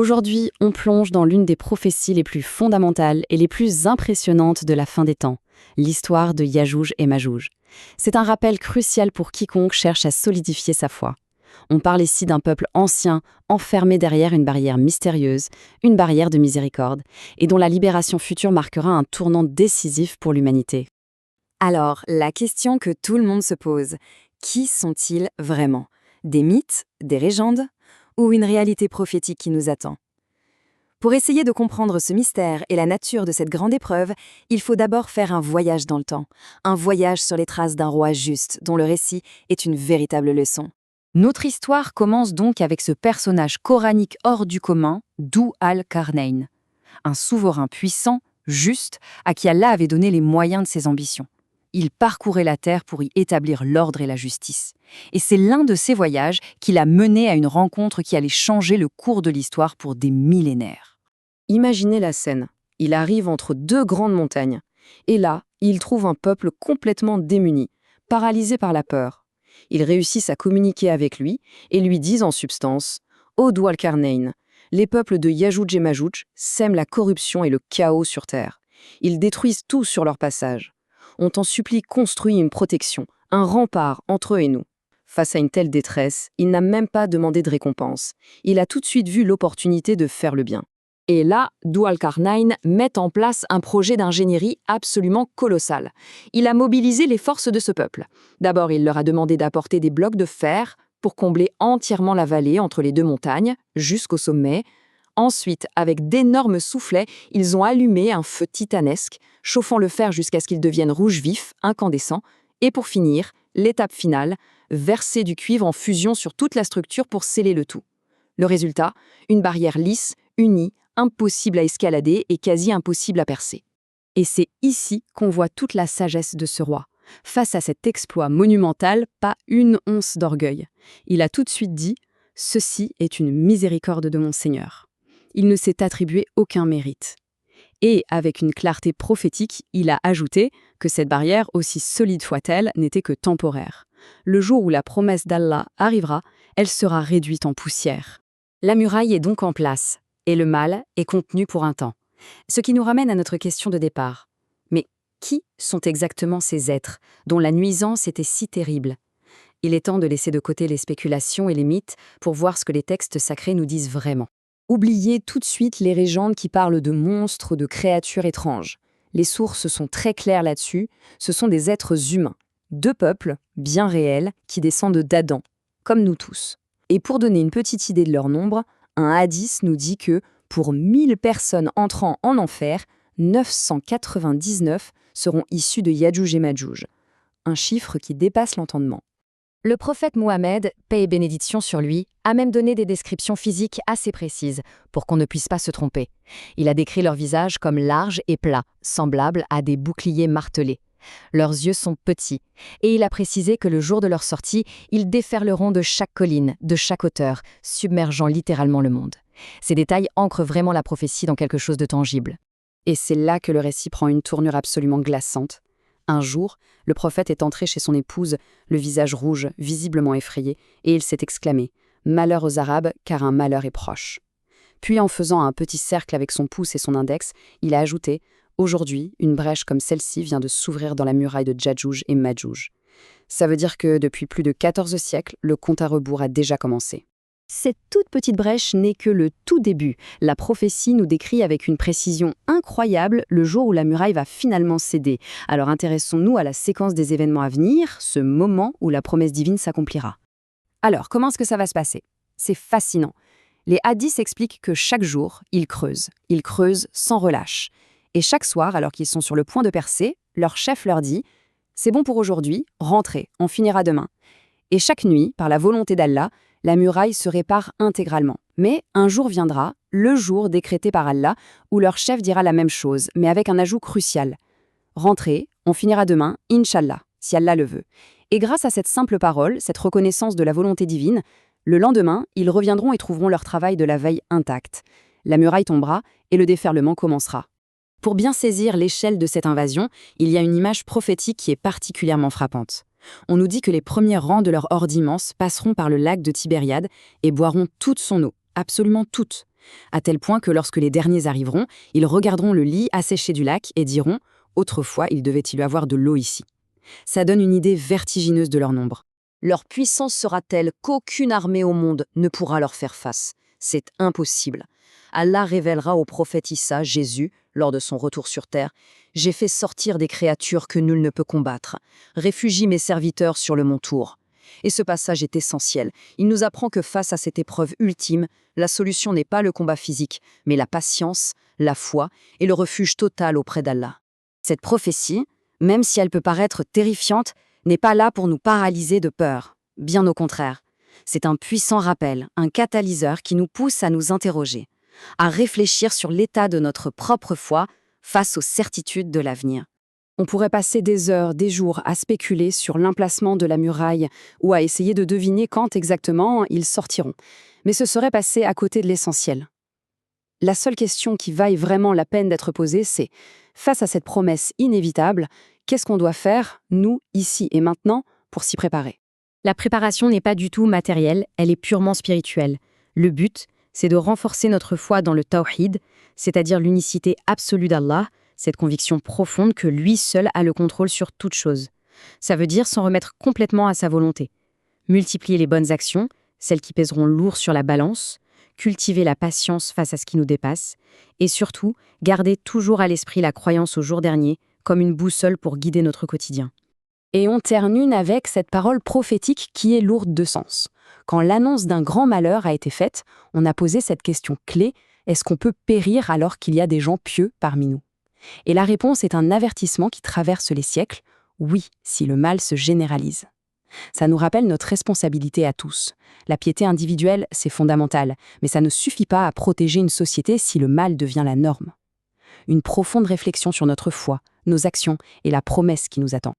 Aujourd'hui, on plonge dans l'une des prophéties les plus fondamentales et les plus impressionnantes de la fin des temps, l'histoire de Yajouj et Majouj. C'est un rappel crucial pour quiconque cherche à solidifier sa foi. On parle ici d'un peuple ancien, enfermé derrière une barrière mystérieuse, une barrière de miséricorde, et dont la libération future marquera un tournant décisif pour l'humanité. Alors, la question que tout le monde se pose, qui sont-ils vraiment? Des mythes, des légendes, ou une réalité prophétique qui nous attend? Pour essayer de comprendre ce mystère et la nature de cette grande épreuve, il faut d'abord faire un voyage dans le temps, un voyage sur les traces d'un roi juste, dont le récit est une véritable leçon. Notre histoire commence donc avec ce personnage coranique hors du commun, Dhu al-Qarnayn, un souverain puissant, juste, à qui Allah avait donné les moyens de ses ambitions. Il parcourait la terre pour y établir l'ordre et la justice. Et c'est l'un de ces voyages qui l'a mené à une rencontre qui allait changer le cours de l'histoire pour des millénaires. Imaginez la scène. Il arrive entre deux grandes montagnes. Et là, il trouve un peuple complètement démuni, paralysé par la peur. Ils réussissent à communiquer avec lui et lui disent en substance « Ô Dhu al-Qarnayn, les peuples de Yajouj et Majouj sèment la corruption et le chaos sur terre. Ils détruisent tout sur leur passage. On t'en supplie, construis une protection, un rempart entre eux et nous. » Face à une telle détresse, il n'a même pas demandé de récompense. Il a tout de suite vu l'opportunité de faire le bien. Et là, Dhu al-Qarnayn met en place un projet d'ingénierie absolument colossal. Il a mobilisé les forces de ce peuple. D'abord, il leur a demandé d'apporter des blocs de fer pour combler entièrement la vallée entre les deux montagnes, jusqu'au sommet. Ensuite, avec d'énormes soufflets, ils ont allumé un feu titanesque, chauffant le fer jusqu'à ce qu'il devienne rouge vif, incandescent. Et pour finir, l'étape finale, verser du cuivre en fusion sur toute la structure pour sceller le tout. Le résultat, une barrière lisse, unie, impossible à escalader et quasi impossible à percer. Et c'est ici qu'on voit toute la sagesse de ce roi. Face à cet exploit monumental, pas une once d'orgueil. Il a tout de suite dit « Ceci est une miséricorde de mon Seigneur ». Il ne s'est attribué aucun mérite. Et, avec une clarté prophétique, il a ajouté que cette barrière, aussi solide soit-elle, n'était que temporaire. Le jour où la promesse d'Allah arrivera, elle sera réduite en poussière. La muraille est donc en place, et le mal est contenu pour un temps. Ce qui nous ramène à notre question de départ. Mais qui sont exactement ces êtres, dont la nuisance était si terrible? Il est temps de laisser de côté les spéculations et les mythes pour voir ce que les textes sacrés nous disent vraiment. Oubliez tout de suite les légendes qui parlent de monstres, de créatures étranges. Les sources sont très claires là-dessus, ce sont des êtres humains. Deux peuples, bien réels, qui descendent d'Adam, comme nous tous. Et pour donner une petite idée de leur nombre, un hadith nous dit que, pour 1000 personnes entrant en enfer, 999 seront issues de Yajouj et Majouj. Un chiffre qui dépasse l'entendement. Le prophète Mohammed, paix et bénédiction sur lui, a même donné des descriptions physiques assez précises pour qu'on ne puisse pas se tromper. Il a décrit leur visage comme large et plat, semblable à des boucliers martelés. Leurs yeux sont petits, et il a précisé que le jour de leur sortie, ils déferleront de chaque colline, de chaque hauteur, submergeant littéralement le monde. Ces détails ancrent vraiment la prophétie dans quelque chose de tangible. Et c'est là que le récit prend une tournure absolument glaçante. Un jour, le prophète est entré chez son épouse, le visage rouge, visiblement effrayé, et il s'est exclamé « Malheur aux Arabes, car un malheur est proche ». Puis, en faisant un petit cercle avec son pouce et son index, il a ajouté « Aujourd'hui, une brèche comme celle-ci vient de s'ouvrir dans la muraille de Yajouj et Majouj ». Ça veut dire que, depuis plus de 14 siècles, le compte à rebours a déjà commencé. Cette toute petite brèche n'est que le tout début. La prophétie nous décrit avec une précision incroyable le jour où la muraille va finalement céder. Alors intéressons-nous à la séquence des événements à venir, ce moment où la promesse divine s'accomplira. Alors, comment est-ce que ça va se passer? C'est fascinant. Les hadiths expliquent que chaque jour, ils creusent sans relâche. Et chaque soir, alors qu'ils sont sur le point de percer, leur chef leur dit « C'est bon pour aujourd'hui, rentrez, on finira demain ». Et chaque nuit, par la volonté d'Allah, la muraille se répare intégralement. Mais un jour viendra, le jour décrété par Allah, où leur chef dira la même chose, mais avec un ajout crucial. Rentrez, on finira demain, Inch'Allah, si Allah le veut. Et grâce à cette simple parole, cette reconnaissance de la volonté divine, le lendemain, ils reviendront et trouveront leur travail de la veille intact. La muraille tombera et le déferlement commencera. Pour bien saisir l'échelle de cette invasion, il y a une image prophétique qui est particulièrement frappante. On nous dit que les premiers rangs de leur horde immense passeront par le lac de Tibériade et boiront toute son eau, absolument toute. À tel point que lorsque les derniers arriveront, ils regarderont le lit asséché du lac et diront « Autrefois, il devait y avoir de l'eau ici ». Ça donne une idée vertigineuse de leur nombre. Leur puissance sera telle qu'aucune armée au monde ne pourra leur faire face. C'est impossible. Allah révélera au prophète Issa, Jésus, lors de son retour sur terre, « J'ai fait sortir des créatures que nul ne peut combattre. Réfugie mes serviteurs sur le mont Tour. » Et ce passage est essentiel. Il nous apprend que face à cette épreuve ultime, la solution n'est pas le combat physique, mais la patience, la foi et le refuge total auprès d'Allah. Cette prophétie, même si elle peut paraître terrifiante, n'est pas là pour nous paralyser de peur. Bien au contraire. C'est un puissant rappel, un catalyseur qui nous pousse à nous interroger, à réfléchir sur l'état de notre propre foi face aux certitudes de l'avenir. On pourrait passer des heures, des jours à spéculer sur l'emplacement de la muraille ou à essayer de deviner quand exactement ils sortiront. Mais ce serait passer à côté de l'essentiel. La seule question qui vaille vraiment la peine d'être posée, c'est, face à cette promesse inévitable, qu'est-ce qu'on doit faire, nous, ici et maintenant, pour s'y préparer? La préparation n'est pas du tout matérielle, elle est purement spirituelle. Le but, c'est de renforcer notre foi dans le tawhid, c'est-à-dire l'unicité absolue d'Allah, cette conviction profonde que lui seul a le contrôle sur toute chose. Ça veut dire s'en remettre complètement à sa volonté. Multiplier les bonnes actions, celles qui pèseront lourd sur la balance, cultiver la patience face à ce qui nous dépasse, et surtout, garder toujours à l'esprit la croyance au jour dernier, comme une boussole pour guider notre quotidien. Et on termine avec cette parole prophétique qui est lourde de sens. Quand l'annonce d'un grand malheur a été faite, on a posé cette question clé, est-ce qu'on peut périr alors qu'il y a des gens pieux parmi nous? Et la réponse est un avertissement qui traverse les siècles, oui, si le mal se généralise. Ça nous rappelle notre responsabilité à tous. La piété individuelle, c'est fondamental, mais ça ne suffit pas à protéger une société si le mal devient la norme. Une profonde réflexion sur notre foi, nos actions et la promesse qui nous attend.